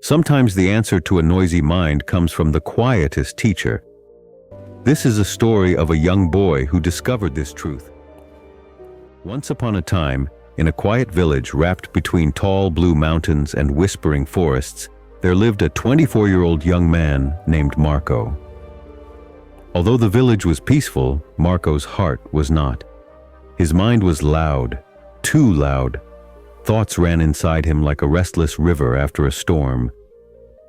Sometimes the answer to a noisy mind comes from the quietest teacher. This is a story of a young boy who discovered this truth. Once upon a time, in a quiet village wrapped between tall blue mountains and whispering forests, there lived a 24-year-old young man named Marco. Although the village was peaceful, Marco's heart was not. His mind was loud, too loud. Thoughts ran inside him like a restless river after a storm.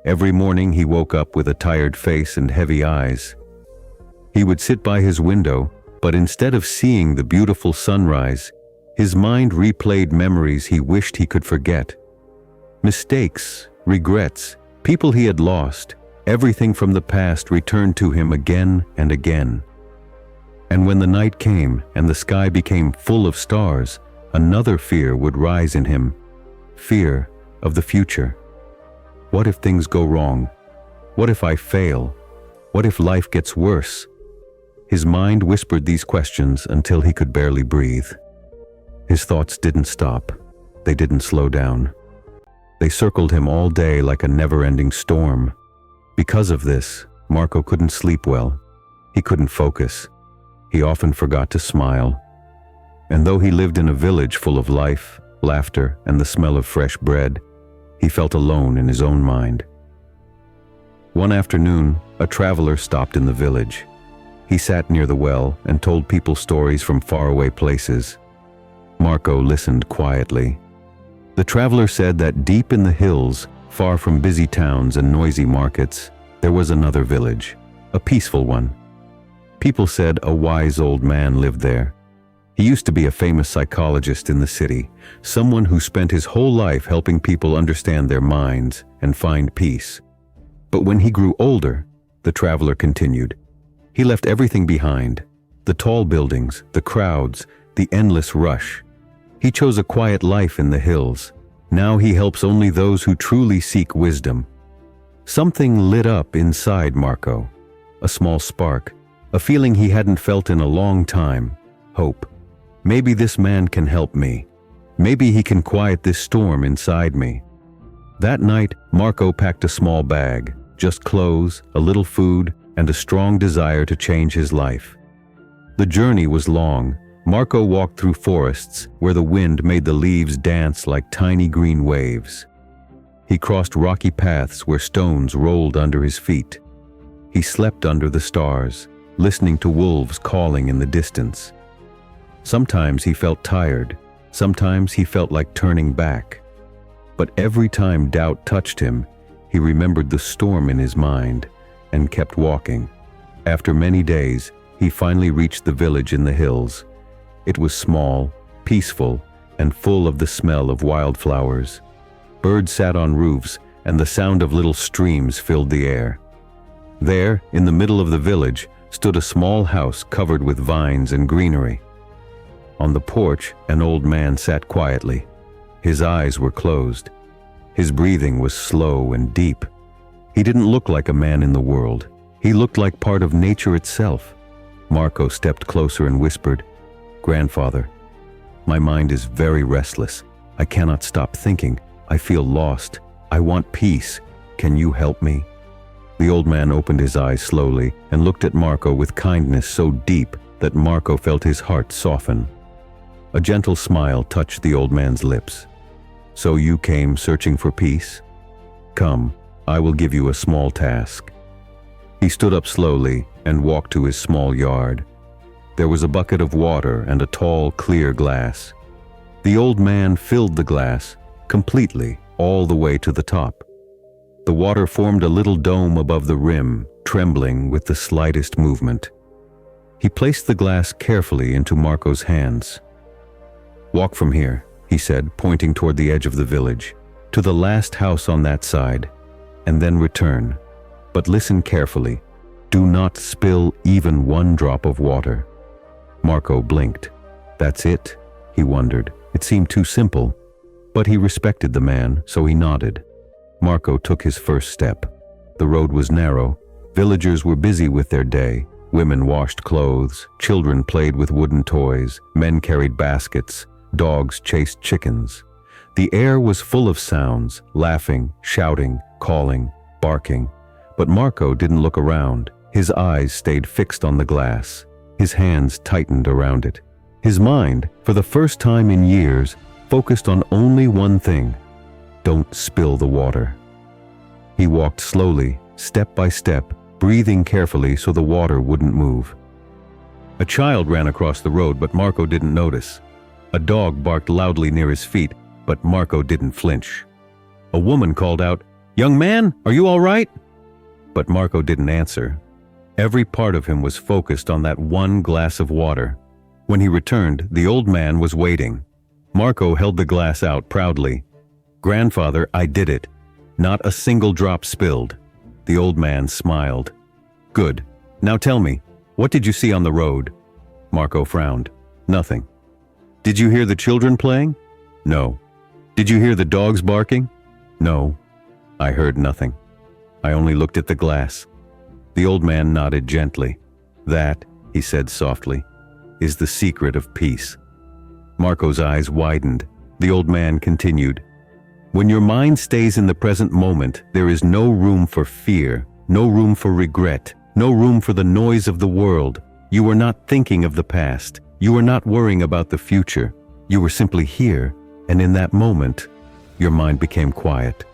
Every morning he woke up with a tired face and heavy eyes. He would sit by his window, but instead of seeing the beautiful sunrise, his mind replayed memories he wished he could forget. Mistakes, regrets, people he had lost, everything from the past returned to him again and again. And when the night came and the sky became full of stars, another fear would rise in him. Fear of the future. What if things go wrong? What if I fail? What if life gets worse? His mind whispered these questions until he could barely breathe. His thoughts didn't stop. They didn't slow down. They circled him all day like a never-ending storm. Because of this, Marco couldn't sleep well. He couldn't focus. He often forgot to smile. And though he lived in a village full of life, laughter, and the smell of fresh bread, he felt alone in his own mind. One afternoon, a traveler stopped in the village. He sat near the well and told people stories from faraway places. Marco listened quietly. The traveler said that deep in the hills, far from busy towns and noisy markets, there was another village, a peaceful one. People said a wise old man lived there. He used to be a famous psychologist in the city, someone who spent his whole life helping people understand their minds and find peace. But when he grew older, the traveler continued, he left everything behind, the tall buildings, the crowds, the endless rush. He chose a quiet life in the hills. Now he helps only those who truly seek wisdom. Something lit up inside Marco, a small spark, a feeling he hadn't felt in a long time, hope. Maybe this man can help me. Maybe he can quiet this storm inside me. That night, Marco packed a small bag, just clothes, a little food, and a strong desire to change his life. The journey was long. Marco walked through forests where the wind made the leaves dance like tiny green waves. He crossed rocky paths where stones rolled under his feet. He slept under the stars, listening to wolves calling in the distance. Sometimes he felt tired, sometimes he felt like turning back. But every time doubt touched him, he remembered the storm in his mind and kept walking. After many days, he finally reached the village in the hills. It was small, peaceful, and full of the smell of wildflowers. Birds sat on roofs, and the sound of little streams filled the air. There, in the middle of the village, stood a small house covered with vines and greenery. On the porch, an old man sat quietly. His eyes were closed. His breathing was slow and deep. He didn't look like a man in the world. He looked like part of nature itself. Marco stepped closer and whispered, "Grandfather, my mind is very restless. I cannot stop thinking. I feel lost. I want peace. Can you help me?" The old man opened his eyes slowly and looked at Marco with kindness so deep that Marco felt his heart soften. A gentle smile touched the old man's lips. "So you came searching for peace? Come, I will give you a small task." He stood up slowly and walked to his small yard. There was a bucket of water and a tall, clear glass. The old man filled the glass completely, all the way to the top. The water formed a little dome above the rim, trembling with the slightest movement. He placed the glass carefully into Marco's hands. "Walk from here," he said, pointing toward the edge of the village, "to the last house on that side, and then return. But listen carefully. Do not spill even one drop of water." Marco blinked. "That's it?" he wondered. It seemed too simple. But he respected the man, so he nodded. Marco took his first step. The road was narrow. Villagers were busy with their day. Women washed clothes, children played with wooden toys, men carried baskets, dogs chased chickens. The air was full of sounds, laughing, shouting, calling, barking. But Marco didn't look around. His eyes stayed fixed on the glass. His hands tightened around it. His mind, for the first time in years, focused on only one thing: don't spill the water. He walked slowly, step by step, breathing carefully so the water wouldn't move. A child ran across the road, but Marco didn't notice. A dog barked loudly near his feet, but Marco didn't flinch. A woman called out, "Young man, are you all right?" But Marco didn't answer. Every part of him was focused on that one glass of water. When he returned, the old man was waiting. Marco held the glass out proudly. "Grandfather, I did it. Not a single drop spilled." The old man smiled. "Good. Now tell me, what did you see on the road?" Marco frowned. "Nothing." "Did you hear the children playing?" "No." "Did you hear the dogs barking?" "No." "I heard nothing. I only looked at the glass." The old man nodded gently. "That," he said softly, "is the secret of peace." Marco's eyes widened. The old man continued, "When your mind stays in the present moment, there is no room for fear, no room for regret, no room for the noise of the world. You are not thinking of the past. You are not worrying about the future. You were simply here, and in that moment, your mind became quiet."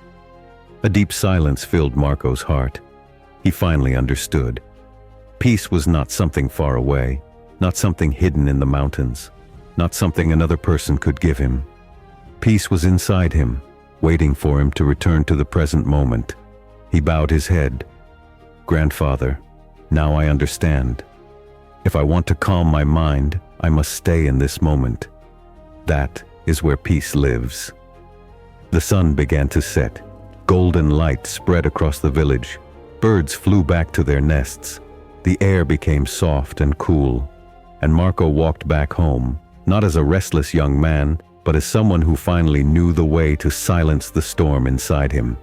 A deep silence filled Marco's heart. He finally understood. Peace was not something far away, not something hidden in the mountains, not something another person could give him. Peace was inside him, waiting for him to return to the present moment. He bowed his head. "Grandfather, now I understand. If I want to calm my mind, I must stay in this moment. That is where peace lives." The sun began to set. Golden light spread across the village. Birds flew back to their nests. The air became soft and cool. And Marco walked back home, not as a restless young man, but as someone who finally knew the way to silence the storm inside him.